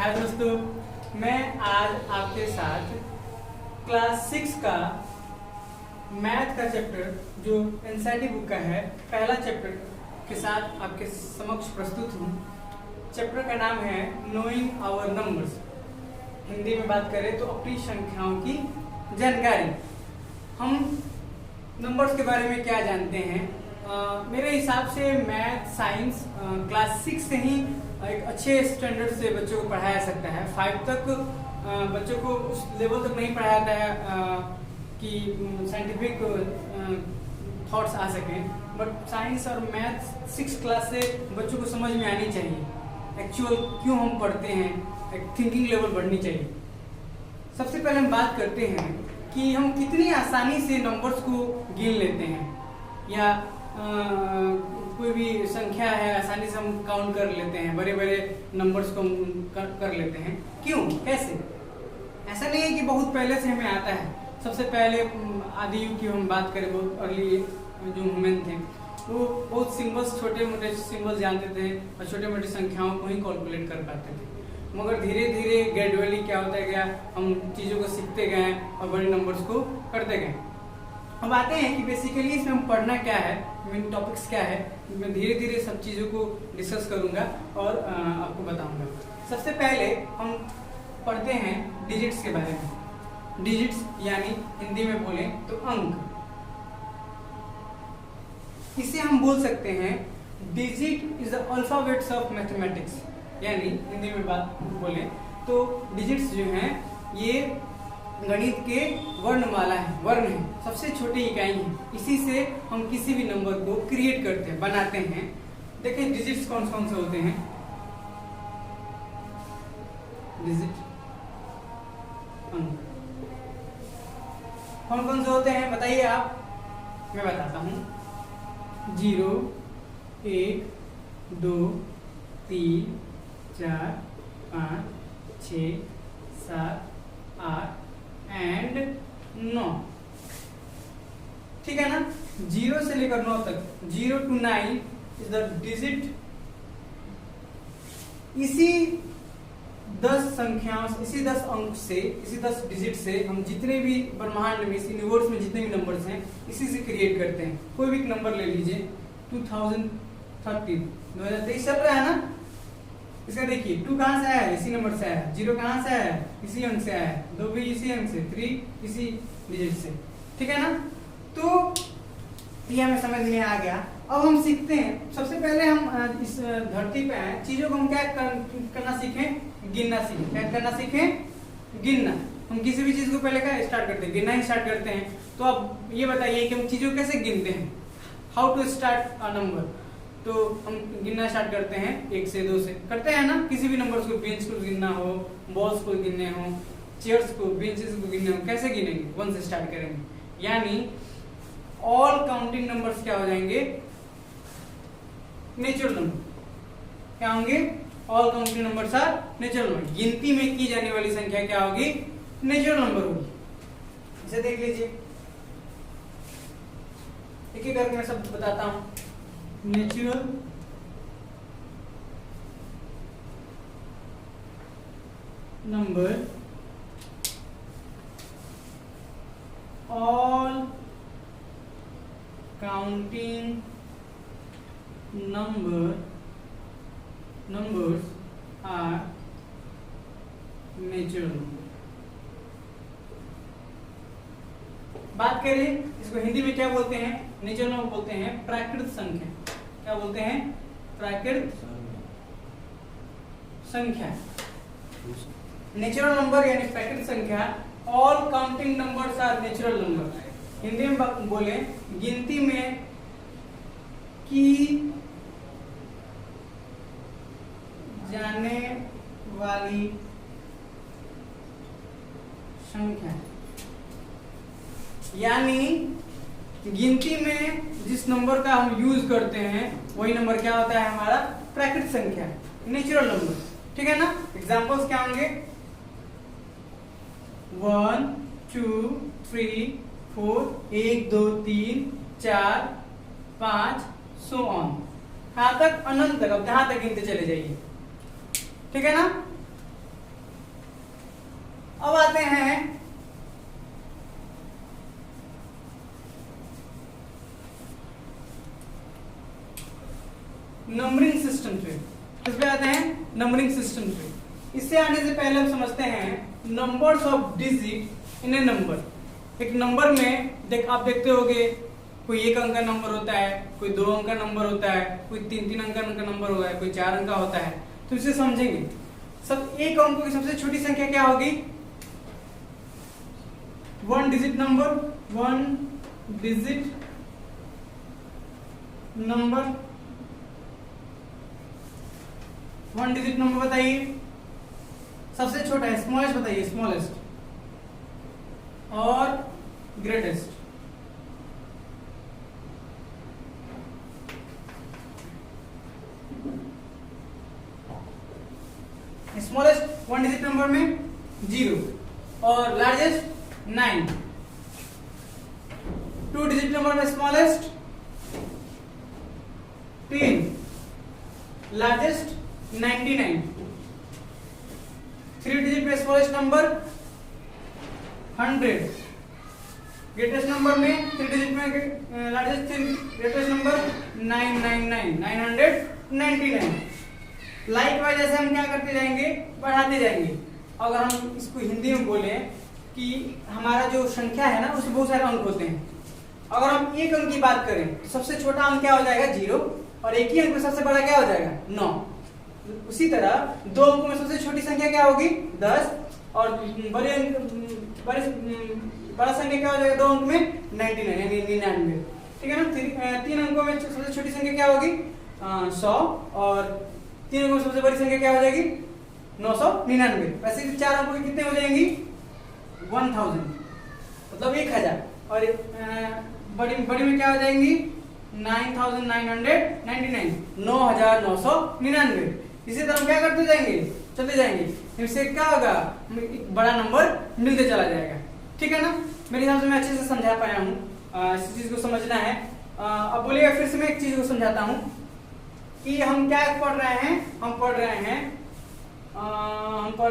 हाय दोस्तों, मैं आज आपके साथ क्लास 6 का मैथ का चैप्टर जो एनसीईआरटी बुक का है पहला चैप्टर के साथ आपके समक्ष प्रस्तुत हूँ। चैप्टर का नाम है नोइंग आवर नंबर्स। हिंदी में बात करें तो अपनी संख्याओं की जानकारी। हम नंबर्स के बारे में क्या जानते हैं? मेरे हिसाब से मैथ साइंस क्लास 6 से ही एक अच्छे स्टैंडर्ड से बच्चों को पढ़ाया सकता है। 5 तक बच्चों को उस लेवल तक नहीं पढ़ाया जाता है कि साइंटिफिक थॉट्स आ सकें, बट साइंस और मैथ 6 क्लास से बच्चों को समझ में आनी चाहिए। एक्चुअल क्यों हम पढ़ते हैं, एक थिंकिंग लेवल बढ़नी चाहिए। सबसे पहले हम बात करते हैं कि हम कितनी आसानी से नंबर्स को गिन लेते हैं, या कोई भी संख्या है आसानी से हम काउंट कर लेते हैं, बड़े बड़े नंबर्स को हम कर लेते हैं। क्यों, कैसे? ऐसा नहीं है कि बहुत पहले से हमें आता है। सबसे पहले आदि युग की हम बात करें, बहुत अर्ली जो ह्यूमन थे वो बहुत सिंबल्स, छोटे मोटे सिंबल्स जानते थे और छोटे मोटे संख्याओं को ही कैलकुलेट कर पाते थे। मगर धीरे धीरे ग्रेजुअली क्या होता गया, हम चीज़ों को सीखते गए और बड़े नंबर्स को करते गए। अब आते हैं कि बेसिकली इसमें हम पढ़ना क्या है, मेन टॉपिक्स क्या है। मैं धीरे धीरे सब चीज़ों को डिस्कस करूंगा और आपको बताऊंगा। सबसे पहले हम पढ़ते हैं डिजिट्स के बारे में। डिजिट्स यानी हिंदी में बोलें तो अंक। इसे हम बोल सकते हैं digit is the alphabets of mathematics. यानी हिंदी में बात बोलें तो डिजिट्स जो हैं ये गणित के वर्णमाला है, वर्ण है, सबसे छोटी इकाई है। इसी से हम किसी भी नंबर को क्रिएट करते हैं, बनाते हैं। देखिए डिजिट्स कौन कौन से होते हैं। डिजिट अंक कौन कौन से होते हैं बताइए आप, मैं बताता हूं। 0, 1, 2, 3, 4, 5, 6, 7, 8 एंड 9। ठीक है ना? 0 से लेकर 9 तक, 0 to 9 इज द डिजिट। इसी 10 संख्याओं, इसी 10 अंक से, इसी 10 डिजिट से हम जितने भी ब्रह्मांड में, इस यूनिवर्स में जितने भी नंबर्स हैं इसी से क्रिएट करते हैं। कोई भी नंबर ले लीजिए, 2023 चल रहा है ना, इसका देखिए 2 कहां से आया है, इसी नंबर से आया है। 0 कहां से आया है, इसी अंक से आया है। 2 भी इसी अंक से, 3 इसी डिजिट से। ठीक है ना? तो ये हमें समझ में आ गया। अब हम सीखते हैं। सबसे पहले हम इस धरती पे आए, चीजों को हम क्या करना सीखें, गिनना सीखें। क्या करना सीखें, गिनना। हम किसी भी चीज को पहले क्या स्टार्ट करते हैं, गिनना ही स्टार्ट करते हैं। तो अब ये बताइए कि हम चीजों को कैसे गिनते हैं, how to start a number. तो हम गिनना स्टार्ट करते हैं 1 से 2 से, करते हैं ना। किसी भी नंबर्स को, बेंच को गिनना हो, बॉल्स को गिनने हो, चेयर्स को, बेंचेस को गिनने हो, कैसे गिनेंगे, 1 से स्टार्ट करेंगे। यानी ऑल काउंटिंग नंबर्स क्या हो जाएंगे, नेचुरल नंबर। क्या होंगे, all counting numbers are natural number. गिनती में की जाने वाली संख्या क्या होगी, नेचुरल नंबर होगी। इसे देख लीजिए, एक एक करके मैं सब बताता हूं। Natural number, all counting numbers are natural। बात करें इसको हिंदी में क्या बोलते हैं, नेचुरल नंबर बोलते हैं प्राकृत संख्या। क्या बोलते हैं, प्राकृत संख्या। नेचुरल नंबर यानी प्राकृत संख्या। All counting numbers are natural number. Hindi में बोले गिनती में की जाने वाली संख्या, यानी गिनती में जिस नंबर का हम यूज करते हैं वही नंबर क्या होता है, हमारा प्राकृत संख्या, नेचुरल नंबर। ठीक है ना? एग्जांपल्स क्या होंगे, 1, 2, 3, 4, 1, 2, 3, 4, 5, सो ऑन। कहां तक, अनंत तक। अब जहां तक गिनते चले जाइए। ठीक है ना? अब आते हैं नंबरिंग सिस्टम पे। किस पे आते हैं? नंबरिंग सिस्टम पे। इससे आने से पहले हम समझते हैं numbers of digit in A number. एक नंबर में आप देखते होगे कोई 1 अंक का नंबर होता है, कोई 2 अंक का नंबर होता है, कोई 3 अंक का नंबर होता है, कोई 4 अंक का होता है। तो इसे समझेंगे। सब एक अंक की सबसे छोटी संख्या क्या होगी? 1 digit number. 1 digit number 1 digit number बताइए। सबसे छोटा है, स्मॉलेस्ट बताइए, स्मॉलेस्ट और ग्रेटेस्ट। स्मॉलेस्ट 1 डिजिट नंबर में 0 और लार्जेस्ट 9। 2 डिजिट नंबर में स्मॉलेस्ट 3, लार्जेस्ट 99। 3 डिजिट में स्मॉलेस्ट नंबर 100। ग्रेटेस्ट नंबर में 3 डिजिट में largest greatest number 999। Like wise ऐसे हम क्या करते जाएंगे? बढ़ाते जाएंगे। अगर हम इसको हिंदी में बोले कि हमारा जो संख्या है ना उसमें बहुत सारे अंक होते हैं। अगर हम एक अंक की बात करें तो सबसे छोटा अंक क्या हो जाएगा? 0 और एक ही अंक में सबसे बड़ा क्या हो जाएगा? 9। उसी तरह 2 अंकों में सबसे छोटी संख्या क्या होगी? 10 और बड़ा संख्या क्या हो जाएगा 2 अंक में? 99 यानी 99। ठीक है ना। 3 अंकों में सबसे छोटी संख्या क्या होगी? 100 और 3 अंकों में सबसे बड़ी संख्या क्या हो जाएगी? 999। वैसे 4 अंकों की कितने हो जाएंगी? 1000 मतलब 1000। और बड़ी में क्या हो जाएंगी? 9999। 9999। इसी तरह हम क्या करते जाएंगे? चलते जाएंगे। इससे क्या होगा? एक बड़ा नंबर मिलते चला जाएगा। ठीक है ना। मेरे हिसाब से मैं अच्छे से समझा पाया हूँ। इस चीज को समझना है। अब बोलिएगा फिर से मैं एक चीज को समझाता हूँ कि हम क्या पढ़ रहे हैं। हम पढ़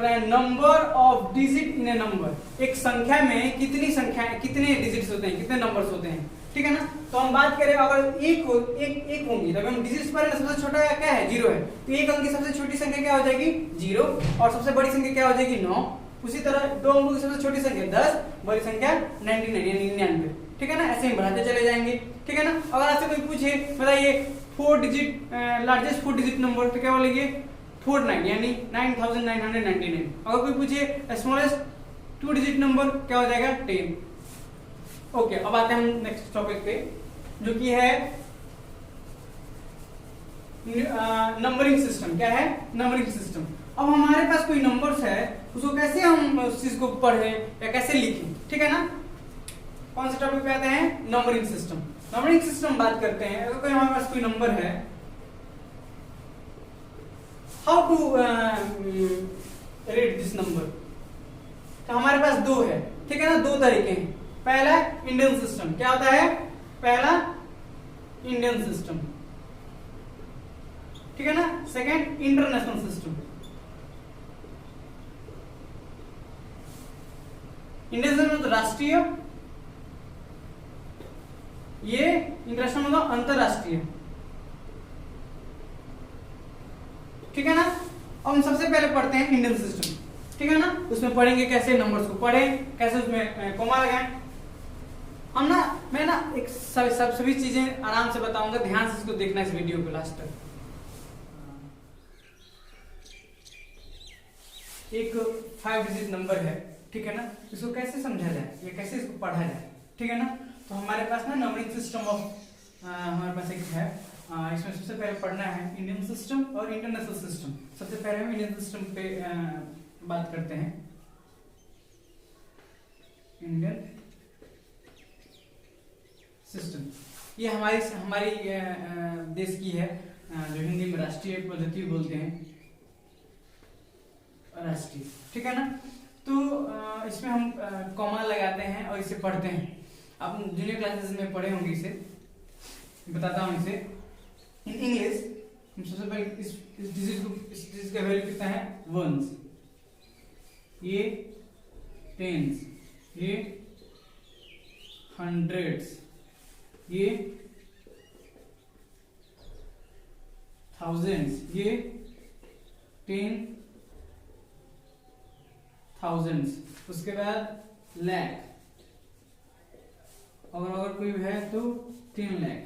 रहे हैं number of digit in A number. एक संख्या में कितने डिजिट्स होते हैं, कितने नंबर्स होते हैं। ठीक है ना। तो हम बात करें अगर एक होंगी तब हम डिजिट्स पर सबसे छोटा क्या है? 0 है। तो एक अंक की सबसे छोटी संख्या क्या हो जाएगी? 0 और सबसे बड़ी संख्या क्या हो जाएगी? 9। उसी तरह 2 अंकों की सबसे छोटी संख्या 10, बड़ी संख्या 99 यानी 99। ठीक है ना। ऐसे ही बढ़ाते चले जाएंगे। ठीक है ना। अगर आपसे कोई पूछे बताइए 4 डिजिट लार्जेस्ट 4 डिजिट नंबर तो क्या बोलेंगे? 49 यानी 9999। अगर कोई पूछे स्मॉलेस्ट 2 डिजिट नंबर क्या हो जाएगा? 10। ओके। अब आते हैं हम नेक्स्ट टॉपिक पे जो कि है नंबरिंग सिस्टम। क्या है? Numbering system. अब हमारे पास कोई नंबर्स है उसको कैसे हम उस चीज को पढ़ें या कैसे लिखें? ठीक है ना। कौन से टॉपिक पे आते हैं? Numbering system. नंबरिंग सिस्टम बात करते हैं। अगर कोई हमारे पास कोई नंबर है, how to read this number. तो हमारे पास 2 है। ठीक है ना। 2 तरीके हैं। पहला इंडियन सिस्टम। क्या होता है? पहला इंडियन सिस्टम। ठीक है ना। Second international system. Indian system मतलब राष्ट्रीय, ये इंटरनेशनल मतलब अंतरराष्ट्रीय। ठीक है ना। अब हम सबसे पहले पढ़ते हैं इंडियन सिस्टम। ठीक है ना। उसमें पढ़ेंगे कैसे नंबर्स को पढ़ें, कैसे उसमें कोमा लगाएं। मैं एक सभी चीजें आराम से बताऊंगा। ध्यान से इसको देखना, इस वीडियो को लास्ट तक। एक 5 डिजिट नंबर है। ठीक है ना। इसको कैसे समझा जाए या कैसे इसको पढ़ा जाए? ठीक है ना। तो हमारे पास ना नंबरिंग सिस्टम हमारे पास एक है। इसमें सबसे पहले पढ़ना है इंडियन सिस्टम और इंटरनेशनल सिस्टम। सबसे पहले हम इंडियन सिस्टम पे बात करते हैं। इंडियन सिस्टम ये हमारी देश की है, जो हिंदी में राष्ट्रीय पद्धति बोलते हैं, राष्ट्रीय। ठीक है ना। तो इसमें हम कॉमा लगाते हैं और इसे पढ़ते हैं। आप जूनियर क्लासेस में पढ़े होंगे। इसे बताता हूँ। इसे इन इंग्लिश हम सबसे पहले इस डिजिट का वैल्यू कितना है? 1। ये टेंस, ये हंड्रेड्स, ये थाउजेंड्स, ये 10,000s, उसके बाद लाख, और अगर कोई है तो 3 लाख।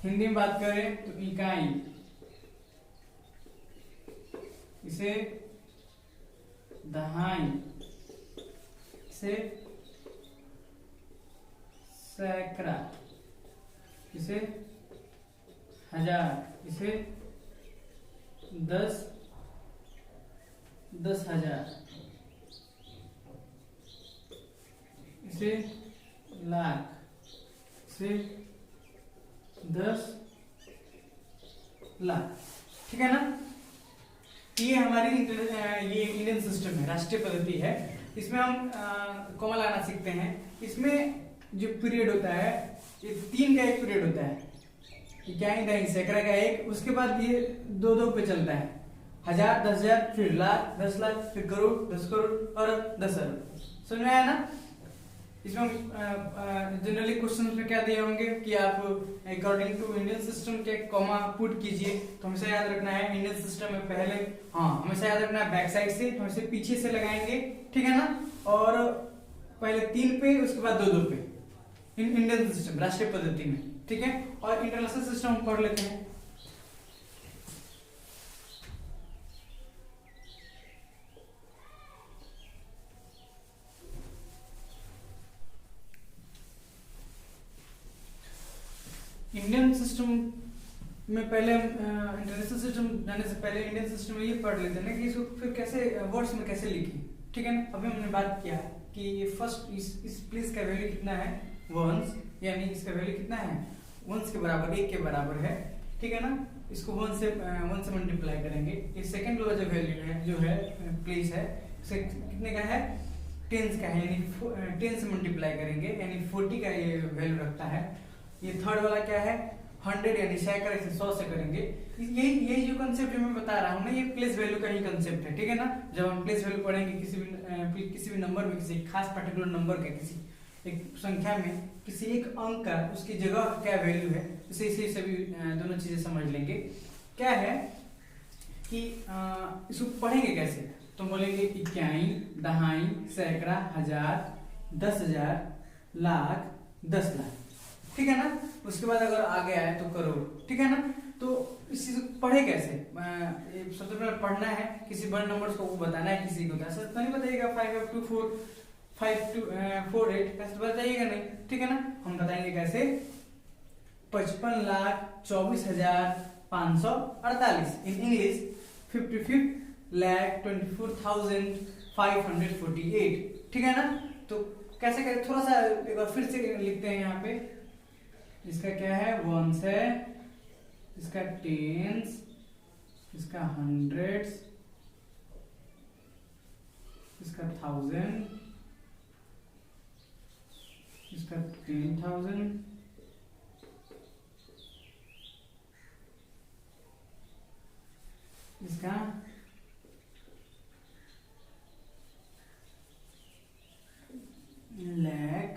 हिंदी में बात करें तो इकाई, इसे दहाई, इसे सैकड़ा, इसे हजार, इसे 10,000, इसे लाख, इसे 10 लाख। ठीक है ना। ये हमारी ये इंडियन सिस्टम है, राष्ट्रीय पद्धति है। इसमें हम कॉमा लगाना सीखते हैं। इसमें जो पीरियड होता है, ये 3 का एक पीरियड होता है, इकाई, दहाई, सैकड़ा का एक, उसके बाद ये 2-2 पे चलता है, 1000, 10,000, फिर लाख, 10 लाख, फिर करोड़, 10 करोड़, अरब, 10 अरब। समझ में आया ना। इसमें जनरली क्वेश्चन में क्या दिए होंगे कि आप अकॉर्डिंग टू इंडियन सिस्टम के कॉमा पुट कीजिए। तो हमेशा याद रखना है इंडियन सिस्टम में पहले, हमेशा याद रखना है बैक साइड से, तो हमेशा पीछे से लगाएंगे। ठीक है ना। और पहले 3 पे, उसके बाद 2-2 पे, इंडियन सिस्टम राष्ट्रीय पद्धति में। ठीक है। और इंटरनेशनल सिस्टम हम पढ़ लेते हैं। इंडियन सिस्टम में पहले इंटरनेशनल सिस्टम जाने से पहले इंडियन सिस्टम में ये पढ़ लेते हैं ना कि इसको फिर कैसे वर्ड्स में कैसे लिखें। ठीक है ना। अभी हमने बात किया कि फर्स्ट इस प्लेस का वैल्यू कितना है, 1, यानी इसका वैल्यू कितना है, 1 के बराबर, 1 के बराबर है। ठीक है ना। इसको 1 से मल्टीप्लाई करेंगे। ये सेकंड वाला जो वैल्यू है, जो है प्लेस है, कितने का है, 10 का है, यानी 10 से मल्टीप्लाई करेंगे, यानी 40 का ये वैल्यू रखता है। ये थर्ड वाला क्या है, 100, यानी सैकड़े से 100 से करेंगे। यही जो कंसेप्ट मैं बता रहा हूँ ना, ये प्लेस वैल्यू का ही कंसेप्ट है। ठीक है ना। जब हम प्लेस वैल्यू पढ़ेंगे किसी भी नंबर में, किसी खास पर्टिकुलर नंबर का, किसी एक संख्या में, किसी एक अंक का, उसकी जगह क्या वैल्यू है, इसे सभी दोनों चीजें समझ लेंगे। क्या है कि इसको पढ़ेंगे कैसे, तो बोलेंगे इकाई, दहाई, सैकड़ा, हजार, 10,000, लाख, 10 लाख। ठीक है ना। उसके बाद अगर आगे आए तो करोड़। ठीक है ना। तो इस चीज को पढ़े कैसे, सबसे पहले पढ़ना है, किसी बड़े नंबर्स को बताना है, किसी को ऐसा तो नहीं बताइएगा 5,2,4,5,2,4,8 ऐसे बताइएगा नहीं। ठीक है ना। हम बताएंगे कैसे, 55,24,548, इन इंग्लिश 55,24,548। ठीक है ना। तो कैसे करें, थोड़ा सा एक बार फिर से लिखते हैं। यहाँ पे इसका क्या है, 1 है, इसका 10s, इसका 100s, इसका 1000, इसका 10,000, इसका लाख,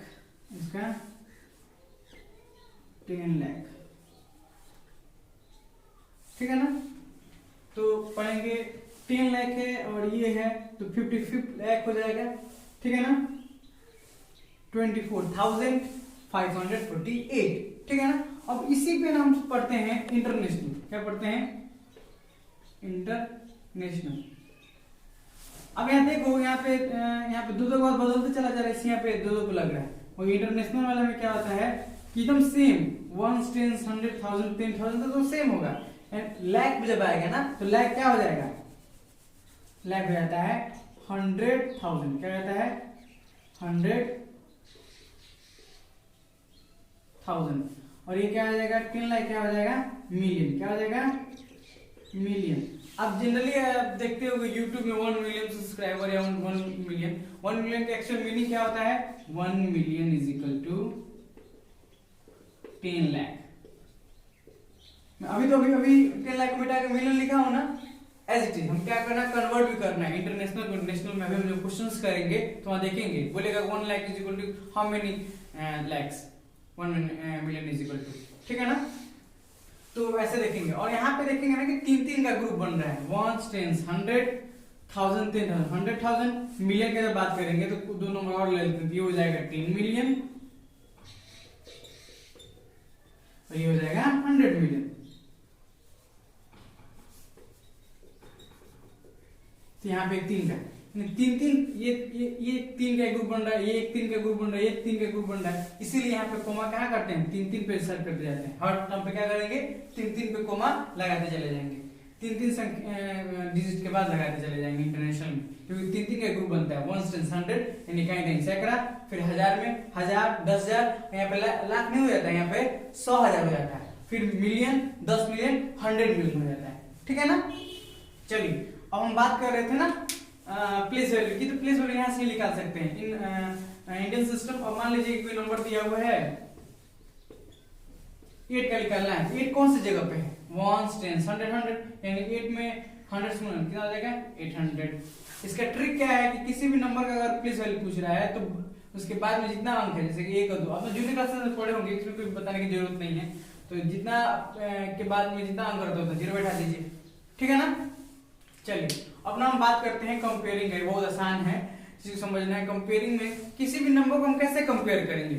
इसका 10 लाख। ठीक है ना। तो पढ़ेंगे 10 लाख है और ये है तो 55 लाख हो जाएगा। ठीक है ना। 24,548। ठीक है ना। अब इसी पे हम पढ़ते हैं इंटरनेशनल। क्या पढ़ते हैं, इंटरनेशनल। अब यहाँ देखो, यहाँ पे 2-2 के बाद बदलते चला जा रहा है, इस यहाँ पे 2-2 पे लग रहा है। और इंटरनेशनल वाला में क्या होता है कि एकदम सेम, 1, 10, 100,000, 10,000 तो सेम होगा। लाख जब आएगा ना, तो लाख क्या हो जाएगा, लाख हो जाता है 100,000। क्या रहता है, 100,000। और ये क्या हो जाएगा, 10 लाख क्या हो जाएगा, मिलियन। क्या हो जाएगा, मिलियन। अब जनरली आप देखते हो यूट्यूब में 1 मिलियन सब्सक्राइबर या 1 मिलियन, 1 मिलियन का एक्चुअल मीनिंग क्या होता है, 1 million is equal to 10 lakh. अभी 10 लाख को मिटा के मिलियन लिखा हूं ना, एज इट इज हम क्या करना है, कन्वर्ट भी करना है इंटरनेशनल को नेशनल में। अभी हम जो क्वेश्चंस करेंगे तो वहां देखेंगे, बोलेगा 1 lakh is equal to how many lakhs, 1 million is equal to, ठीक है ना। तो ऐसे देखेंगे, और यहाँ पे देखेंगे ना कि 3-3 का ग्रुप बन रहा है, 1 10 100 1000 10,000 100,000। मिलियन की जब बात करेंगे तो 2 नंबर और ले लेते हैं, ये हो जाएगा 10 मिलियन और ये हो जाएगा 100 मिलियन। तो यहाँ पे 3 का 3 ये 3 का ग्रुप बन रहा है, ये 3 का ग्रुप बन रहा है, ये 3 का ग्रुप बन रहा है, इसीलिए यहाँ पे कोमा क्या करते हैं, 3-3 पे इंसर्ट करते जाते हैं। हर टर्म पे क्या करेंगे, 3-3 पे कोमा लगाते चले जाएंगे, 3-3 डिजिट के बाद लगाते चले जाएंगे इंटरनेशनल में, क्योंकि 3-3 का ग्रुप बनता है। 1 10 100 यानी कहीं सैकड़ा, फिर 1000 में 1000 10,000, यहाँ पे लाख नहीं हो जाता है, यहाँ पे 100,000 हो जाता है, फिर मिलियन 10 मिलियन 100 मिलियन हो जाता है, ठीक है ना। चलिए अब हम बात कर रहे थे ना प्लेस वैल्यू की, तो प्लेस वैल्यू यहाँ से निकाल सकते हैं इन इंडियन सिस्टम। अब मान लीजिए कोई नंबर दिया हुआ है 8 का निकालना है, 8 कौन सी जगह पे है, 1 10 100 100, यानी 8 में 100 से कितना आ जाएगा 800। इसका ट्रिक क्या है कि किसी भी नंबर का अगर प्लेस वैल्यू पूछ रहा है तो उसके बाद में जितना अंक है, जैसे कि 1 और 2, अब तो जूनियर क्लासेस में पढ़े होंगे, इसमें कोई बताने की जरूरत नहीं है, तो जितना के बाद में जितना अंक रहता है 0 बैठा दीजिए, ठीक है ना। चलिए अब ना हम बात करते हैं कंपेयरिंग है, बहुत आसान है जिसको समझना है। कंपेयरिंग में किसी भी नंबर को हम कैसे कंपेयर करेंगे,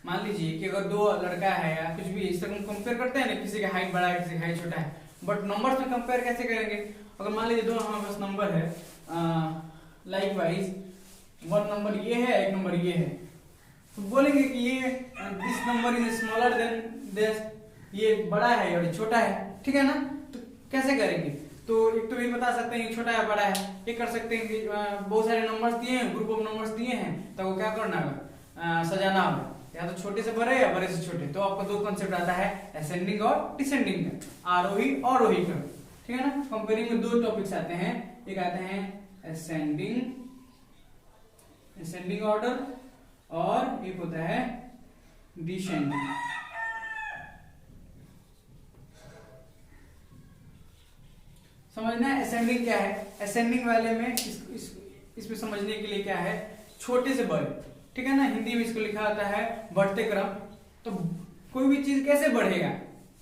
मान लीजिए कि अगर 2 लड़का है या कुछ भी, इस तरह हम कंपेयर करते हैं ना, किसी का हाइट बड़ा है किसी का हाइट छोटा है, बट नंबर्स में कंपेयर कैसे करेंगे। अगर मान लीजिए 2 हमारे पास नंबर है, लाइक वाइज 1 नंबर ये है, 1 नंबर ये है, तो बोलेंगे कि ये this number is smaller than this, ये बड़ा है और छोटा है, ठीक है ना। तो कैसे करेंगे, तो एक तो ये बता सकते हैं छोटा है बड़ा है, ये कर सकते हैं कि बहुत सारे नंबर्स दिए हैं, ग्रुप ऑफ नंबर्स दिए हैं, तो वो क्या करना है, सजाना होगा, या तो छोटे से बड़े या बड़े से छोटे। तो आपका 2 कंसेप्ट आता है, असेंडिंग और डिसेंडिंग का, आरोही और रोही का, ठीक है ना। कंपेयरिंग में 2 टॉपिक्स आते हैं, एक आते हैं असेंडिंग ऑर्डर और एक होता है डिसेंडिंग। समझना है असेंडिंग क्या है। असेंडिंग वाले में इसमें समझने के लिए क्या है, छोटे से बड़े, ठीक है ना। हिंदी में इसको लिखा होता है बढ़ते क्रम। तो कोई भी चीज कैसे बढ़ेगा,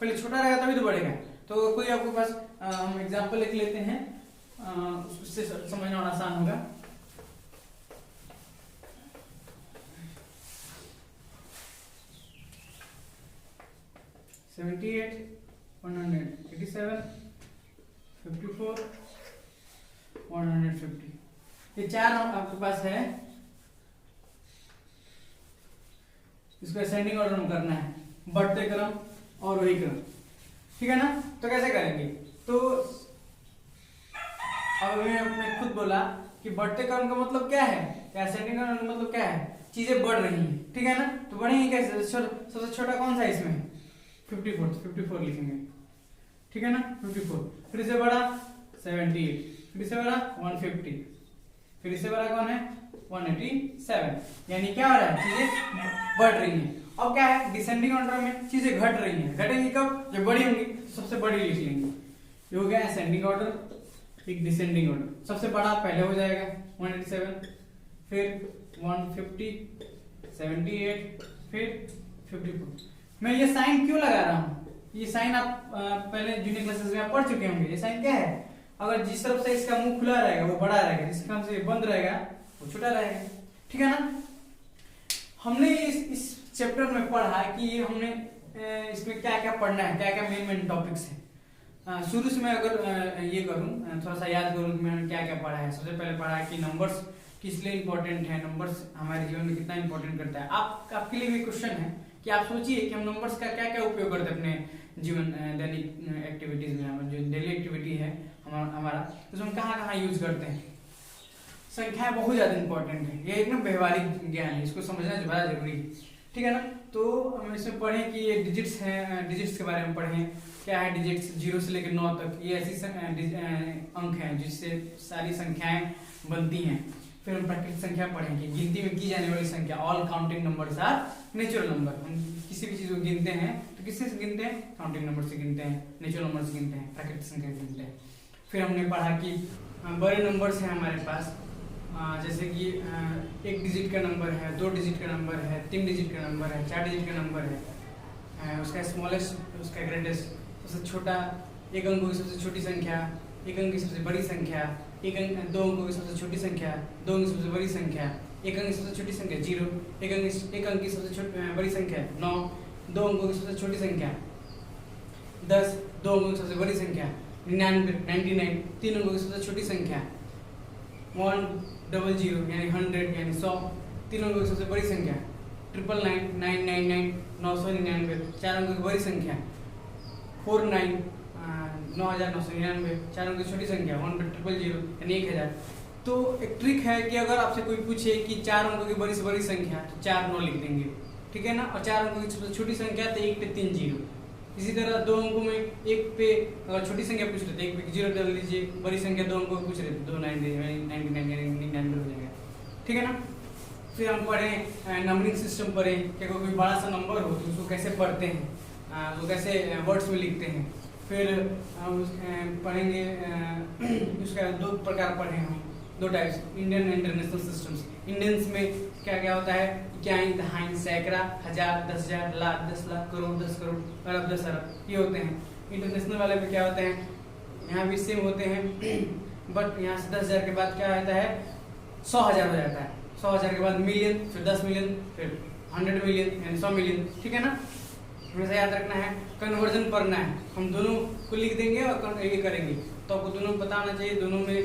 पहले छोटा रहेगा तभी तो बढ़ेगा। तो कोई आपके पास हम एग्जांपल लिख लेते हैं, उससे समझना और आसान होगा। $78, $187, $54, $150, ये 4 आपके पास है। इसको असेंडिंग ऑर्डर में करना है, बढ़ते क्रम और वही क्रम, ठीक है ना। तो कैसे करेंगे, तो अब मैं खुद बोला कि बढ़ते क्रम का मतलब क्या है, असेंडिंग ऑर्डर का मतलब क्या है, चीजें बढ़ रही हैं, ठीक है ना। तो बढ़ेंगी कैसे, सबसे छोटा कौन सा है इसमें, 54 लिखेंगे, ठीक है ना। 54, फिर से बड़ा 78, फिर से बड़ा 150, फिर से बड़ा कौन है 187। यानी क्या हो रहा है, चीजें बढ़ रही हैं। अब क्या है, डिसेंडिंग ऑर्डर में चीजें घट रही हैं। घटेंगी कब, जब बड़ी होंगी तो सबसे बड़ी लिख लेंगे। ये हो गया असेंडिंग ऑर्डर, एक डिसेंडिंग ऑर्डर। सबसे बड़ा पहले हो जाएगा 187, फिर 150, 78, फिर 54। मैं ये साइन क्यों लगा रहा हूँ, ये साइन आप पहले जूनियर क्लासेस में आप पढ़ चुके होंगे। ये साइन क्या है, अगर जिस तरफ से इसका मुंह खुला रहेगा वो बड़ा रहेगा, जिस तरफ से बंद रहेगा वो छोटा रहेगा, ठीक है ना। हमने इस चैप्टर में पढ़ा कि हमने इसमें क्या क्या पढ़ना है, क्या क्या मेन टॉपिक्स है। शुरू से मैं अगर ये करूं, थोड़ा सा याद करूं कि मैंने क्या क्या पढ़ा है। सबसे पहले पढ़ा है कि नंबर्स किस लिए इंपॉर्टेंट है, नंबर्स हमारे जीवन में कितना इंपॉर्टेंट करता है। आपके लिए भी क्वेश्चन है कि आप सोचिए कि हम नंबर्स का क्या क्या उपयोग करते हैं अपने जीवन दैनिक एक्टिविटीज में। जो डेली एक्टिविटी है हमारा, उसमें कहाँ कहाँ यूज करते हैं। संख्याएं बहुत ज्यादा इंपॉर्टेंट है, ये एक ना व्यवहारिक ज्ञान है, इसको समझना ज्यादा जरूरी है, ठीक है ना। तो हम इसमें पढ़ें कि ये डिजिट्स हैं, डिजिट्स के बारे में पढ़ें, क्या है डिजिट्स 0 से लेकर 9 तक। ये ऐसी अंक हैं जिससे सारी संख्याएं बनती हैं। फिर हम प्राकृतिक संख्या पढ़ेंगे, गिनती में की जाने वाली संख्या। All counting numbers are natural number. हम किसी भी चीज को गिनते हैं तो किससे गिनते हैं, काउंटिंग नंबर से गिनते हैं, नेचुरल नंबर से गिनते हैं, प्राकृतिक संख्या से गिनते हैं। फिर हमने पढ़ा कि बड़े नंबर्स हैं हमारे पास, जैसे कि 1 डिजिट का नंबर है, 2 डिजिट का नंबर है, 3 डिजिट का नंबर है, 4 डिजिट का नंबर है, उसका स्मॉलेस्ट, उसका ग्रेटेस्ट, सबसे छोटा, 1 अंकों की सबसे छोटी संख्या, 1 अंक की सबसे बड़ी संख्या, 2 अंकों की सबसे छोटी संख्या, 2 अंक की सबसे बड़ी संख्या, 1 अंक की सबसे छोटी संख्या 0, 1 अंक की सबसे बड़ी संख्या 9, 2 अंकों की सबसे छोटी संख्या 10, 2 अंकों की सबसे बड़ी संख्या 99, 3 अंकों की सबसे छोटी संख्या 100 यानी 100 यानी 100, 3 अंकों की सबसे बड़ी संख्या 999, 999, 999, 4 अंकों की बड़ी संख्या 49, 9999, 4 अंकों की छोटी संख्या 100 यानी 1000। तो एक ट्रिक है कि अगर आपसे कोई पूछे कि 4 अंकों की बड़ी से बड़ी संख्या, तो 4 9 लिख देंगे, ठीक है ना। और 4 अंकों की सबसे छोटी संख्या तो 1 पे 3 0। इसी तरह 2 अंकों में 1 पे अगर छोटी संख्या पूछ रहे थे 1 पे 0 डाल दीजिए, बड़ी संख्या 2 अंकों पूछ रहे थे 299 हो जाएगा, ठीक है ना। फिर हम पढ़ें नंबरिंग सिस्टम पढ़ें कि अगर कोई बड़ा सा नंबर हो तो उसको कैसे पढ़ते हैं, वो कैसे वर्ड्स में लिखते हैं। फिर हम पढ़ेंगे उसका 2 प्रकार पढ़े हम, 2 types, Indian and international systems. Indians में क्या क्या होता है, इकाई, दहाई, सैकड़ा, हजार, 10,000, लाख, 10 लाख, करोड़, 10 करोड़, अरब, 10 अरब, ये होते हैं। इंटरनेशनल वाले में क्या होते हैं, यहाँ भी सेम होते हैं, बट यहाँ से 10,000 के बाद क्या होता है 100,000 हो जाता है, 100,000 के बाद मिलियन, फिर 10 मिलियन, फिर 100 मिलियन यानी 100 मिलियन, ठीक है ना। हमेशा याद रखना है, कन्वर्जन पढ़ना है, हम दोनों को लिख देंगे और ये करेंगे, तो आपको दोनों पता होना चाहिए। दोनों में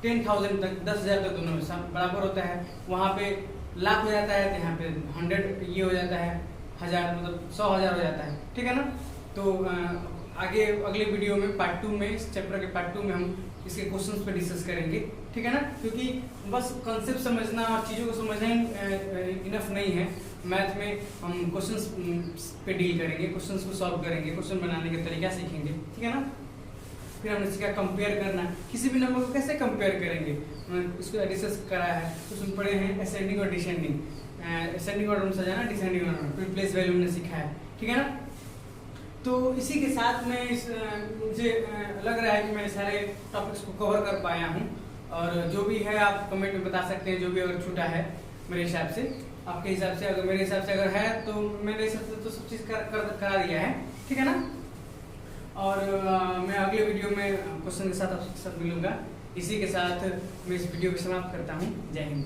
10,000 तक, 10,000 तक दोनों में बराबर होता है। वहाँ पे लाख हो जाता है तो यहाँ पे 100 ये हो जाता है, 1000 मतलब 100,000 हो जाता है, ठीक है ना। तो आगे अगले वीडियो में पार्ट 2 में, इस चैप्टर के पार्ट 2 में हम इसके क्वेश्चंस पे डिस्कस करेंगे, ठीक है ना। क्योंकि बस कंसेप्ट समझना और चीज़ों को समझना ही इनफ नहीं है। मैथ में हम क्वेश्चंस पे डील करेंगे, क्वेश्चंस को सॉल्व करेंगे, क्वेश्चन बनाने का तरीका सीखेंगे, ठीक है ना। फिर हमने सीखा कंपेयर करना, किसी भी नंबर को कैसे कंपेयर करेंगे, इसको डिस्कस करा है। उसमें पढ़े हैं असेंडिंग और डिसेंडिंग, असेंडिंग ऑर्डर में सजाना, डिसेंडिंग ऑर्डर, फिर प्लेस वैल्यू हमने सीखा है, ठीक है ना। तो इसी के साथ में मुझे लग रहा है कि मैं सारे टॉपिक्स को कवर कर पाया हूँ, और जो भी है आप कमेंट में बता सकते हैं, जो भी अगर छूटा है मेरे हिसाब से, आपके हिसाब से, अगर मेरे हिसाब से अगर है तो मेरे हिसाब से तो सब चीज़ करा दिया है, ठीक है ना। और मैं अगले वीडियो में क्वेश्चन के साथ आपके साथ मिलूंगा। इसी के साथ मैं इस वीडियो को समाप्त करता हूँ। जय हिंद।